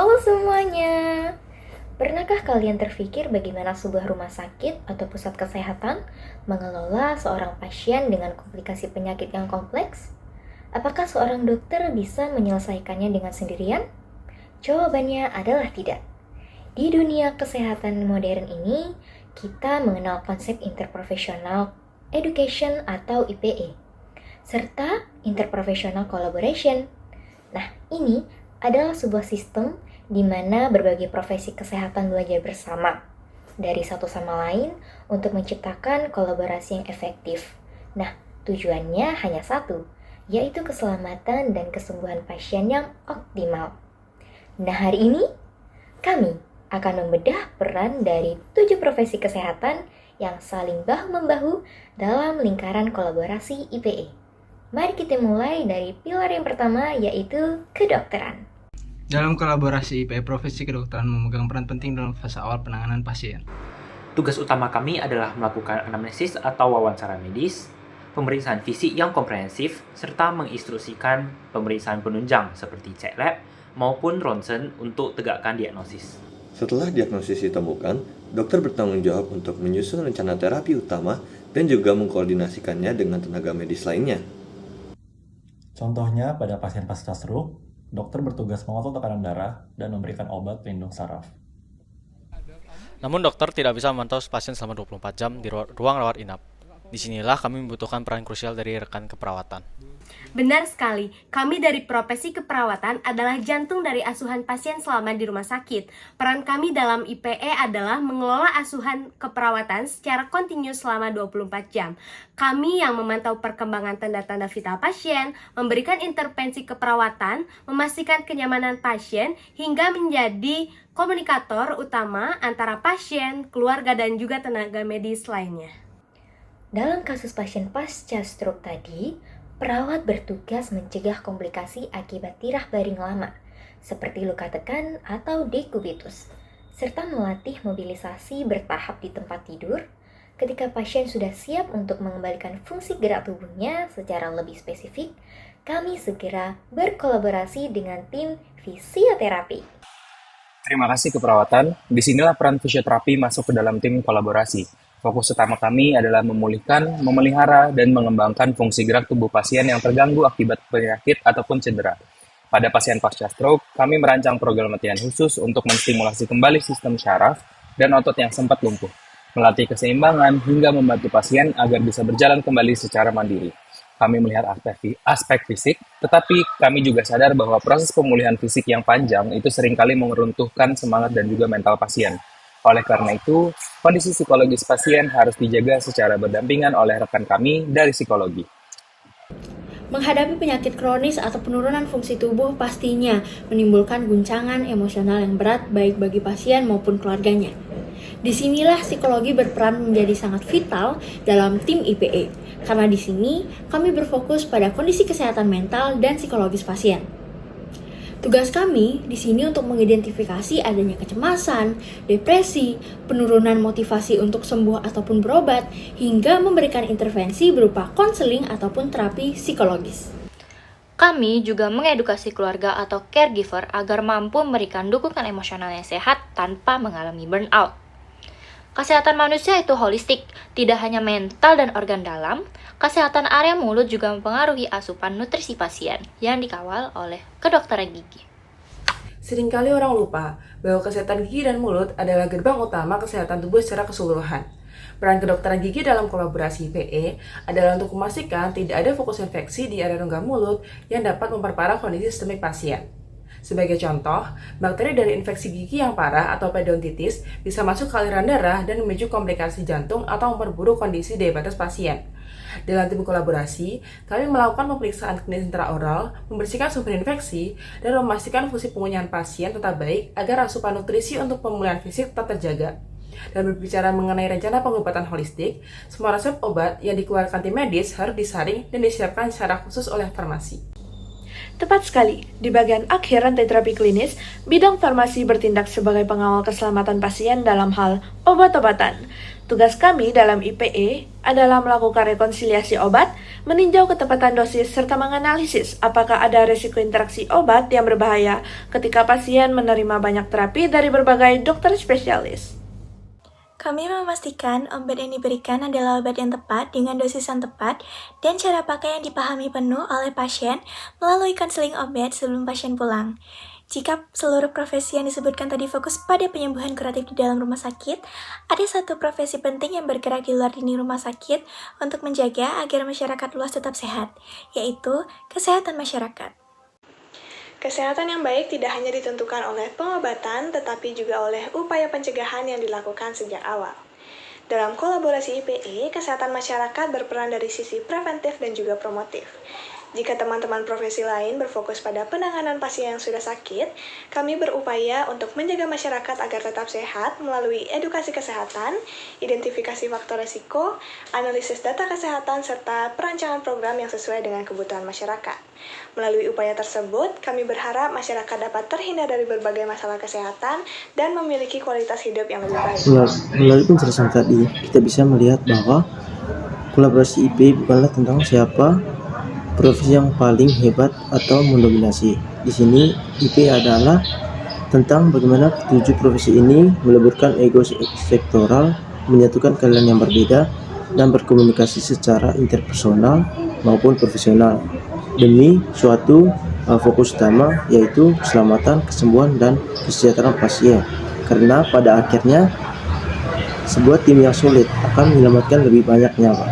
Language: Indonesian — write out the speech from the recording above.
Halo semuanya. Pernahkah kalian terpikir bagaimana sebuah rumah sakit atau pusat kesehatan mengelola seorang pasien dengan komplikasi penyakit yang kompleks? Apakah seorang dokter bisa menyelesaikannya dengan sendirian? Jawabannya adalah tidak. Di dunia kesehatan modern ini, kita mengenal konsep interprofessional education atau IPE, serta interprofessional collaboration. Nah, ini adalah sebuah sistem di mana berbagai profesi kesehatan belajar bersama dari satu sama lain untuk menciptakan kolaborasi yang efektif. Nah, tujuannya hanya satu, yaitu keselamatan dan kesembuhan pasien yang optimal. Nah, hari ini kami akan membedah peran dari 7 profesi kesehatan yang saling bahu-membahu dalam lingkaran kolaborasi IPE. Mari kita mulai dari pilar yang pertama, yaitu kedokteran. Dalam kolaborasi IPE, profesi kedokteran memegang peran penting dalam fase awal penanganan pasien. Tugas utama kami adalah melakukan anamnesis atau wawancara medis, pemeriksaan fisik yang komprehensif, serta menginstruksikan pemeriksaan penunjang seperti cek lab maupun ronsen untuk tegakkan diagnosis. Setelah diagnosis ditemukan, dokter bertanggung jawab untuk menyusun rencana terapi utama dan juga mengkoordinasikannya dengan tenaga medis lainnya. Contohnya pada pasien pasca stroke, dokter bertugas mengontrol tekanan darah dan memberikan obat pelindung saraf. Namun dokter tidak bisa memantau pasien selama 24 jam di ruang rawat inap. Disinilah kami membutuhkan peran krusial dari rekan keperawatan. Benar sekali, kami dari profesi keperawatan adalah jantung dari asuhan pasien selama di rumah sakit. Peran kami dalam IPE adalah mengelola asuhan keperawatan secara kontinu selama 24 jam. Kami yang memantau perkembangan tanda-tanda vital pasien, memberikan intervensi keperawatan, memastikan kenyamanan pasien, hingga menjadi komunikator utama antara pasien, keluarga, dan juga tenaga medis lainnya. Dalam kasus pasien pasca stroke tadi, perawat bertugas mencegah komplikasi akibat tirah baring lama, seperti luka tekan atau dekubitus, serta melatih mobilisasi bertahap di tempat tidur. Ketika pasien sudah siap untuk mengembalikan fungsi gerak tubuhnya secara lebih spesifik, kami segera berkolaborasi dengan tim fisioterapi. Terima kasih keperawatan. Disinilah peran fisioterapi masuk ke dalam tim kolaborasi. Fokus utama kami adalah memulihkan, memelihara, dan mengembangkan fungsi gerak tubuh pasien yang terganggu akibat penyakit ataupun cedera. Pada pasien pasca stroke, kami merancang program latihan khusus untuk menstimulasi kembali sistem syaraf dan otot yang sempat lumpuh, melatih keseimbangan, hingga membantu pasien agar bisa berjalan kembali secara mandiri. Kami melihat aspek fisik, tetapi kami juga sadar bahwa proses pemulihan fisik yang panjang itu seringkali meruntuhkan semangat dan juga mental pasien. Oleh karena itu, kondisi psikologis pasien harus dijaga secara berdampingan oleh rekan kami dari psikologi. Menghadapi penyakit kronis atau penurunan fungsi tubuh pastinya menimbulkan guncangan emosional yang berat baik bagi pasien maupun keluarganya. Disinilah psikologi berperan menjadi sangat vital dalam tim IPE, karena di sini kami berfokus pada kondisi kesehatan mental dan psikologis pasien. Tugas kami di sini untuk mengidentifikasi adanya kecemasan, depresi, penurunan motivasi untuk sembuh ataupun berobat, hingga memberikan intervensi berupa konseling ataupun terapi psikologis. Kami juga mengedukasi keluarga atau caregiver agar mampu memberikan dukungan emosional yang sehat tanpa mengalami burnout. Kesehatan manusia itu holistik, tidak hanya mental dan organ dalam. Kesehatan area mulut juga mempengaruhi asupan nutrisi pasien yang dikawal oleh kedokteran gigi. Seringkali orang lupa bahwa kesehatan gigi dan mulut adalah gerbang utama kesehatan tubuh secara keseluruhan. Peran kedokteran gigi dalam kolaborasi IPE adalah untuk memastikan tidak ada fokus infeksi di area rongga mulut yang dapat memperparah kondisi sistemik pasien. Sebagai contoh, bakteri dari infeksi gigi yang parah atau periodontitis bisa masuk ke aliran darah dan memicu komplikasi jantung atau memperburuk kondisi diabetes pasien. Dalam tim kolaborasi, kami melakukan pemeriksaan klinis intraoral, membersihkan sumber infeksi, dan memastikan fungsi pengunyahan pasien tetap baik agar asupan nutrisi untuk pemulihan fisik tetap terjaga. Dan berbicara mengenai rencana pengobatan holistik, semua resep obat yang dikeluarkan tim medis harus disaring dan disiapkan secara khusus oleh farmasi. Tepat sekali, di bagian akhir rantai terapi klinis, bidang farmasi bertindak sebagai pengawal keselamatan pasien dalam hal obat-obatan. Tugas kami dalam IPE adalah melakukan rekonsiliasi obat, meninjau ketepatan dosis, serta menganalisis apakah ada risiko interaksi obat yang berbahaya ketika pasien menerima banyak terapi dari berbagai dokter spesialis. Kami memastikan obat yang diberikan adalah obat yang tepat dengan dosis yang tepat dan cara pakai yang dipahami penuh oleh pasien melalui konseling obat sebelum pasien pulang. Jika seluruh profesi yang disebutkan tadi fokus pada penyembuhan kuratif di dalam rumah sakit, ada satu profesi penting yang bergerak di luar dinding rumah sakit untuk menjaga agar masyarakat luas tetap sehat, yaitu kesehatan masyarakat. Kesehatan yang baik tidak hanya ditentukan oleh pengobatan, tetapi juga oleh upaya pencegahan yang dilakukan sejak awal. Dalam kolaborasi IPE, kesehatan masyarakat berperan dari sisi preventif dan juga promotif. Jika teman-teman profesi lain berfokus pada penanganan pasien yang sudah sakit, kami berupaya untuk menjaga masyarakat agar tetap sehat melalui edukasi kesehatan, identifikasi faktor risiko, analisis data kesehatan, serta perancangan program yang sesuai dengan kebutuhan masyarakat. Melalui upaya tersebut, kami berharap masyarakat dapat terhindar dari berbagai masalah kesehatan dan memiliki kualitas hidup yang lebih baik. Melalui penjelasan tadi, kita bisa melihat bahwa kolaborasi IPE bukanlah tentang siapa profesi yang paling hebat atau mendominasi. Di sini IPE adalah tentang bagaimana ketujuh profesi ini meleburkan ego sektoral, menyatukan kalian yang berbeda, dan berkomunikasi secara interpersonal maupun profesional demi suatu fokus utama, yaitu keselamatan, kesembuhan, dan kesejahteraan pasien. Karena pada akhirnya sebuah tim yang sulit akan menyelamatkan lebih banyak nyawa.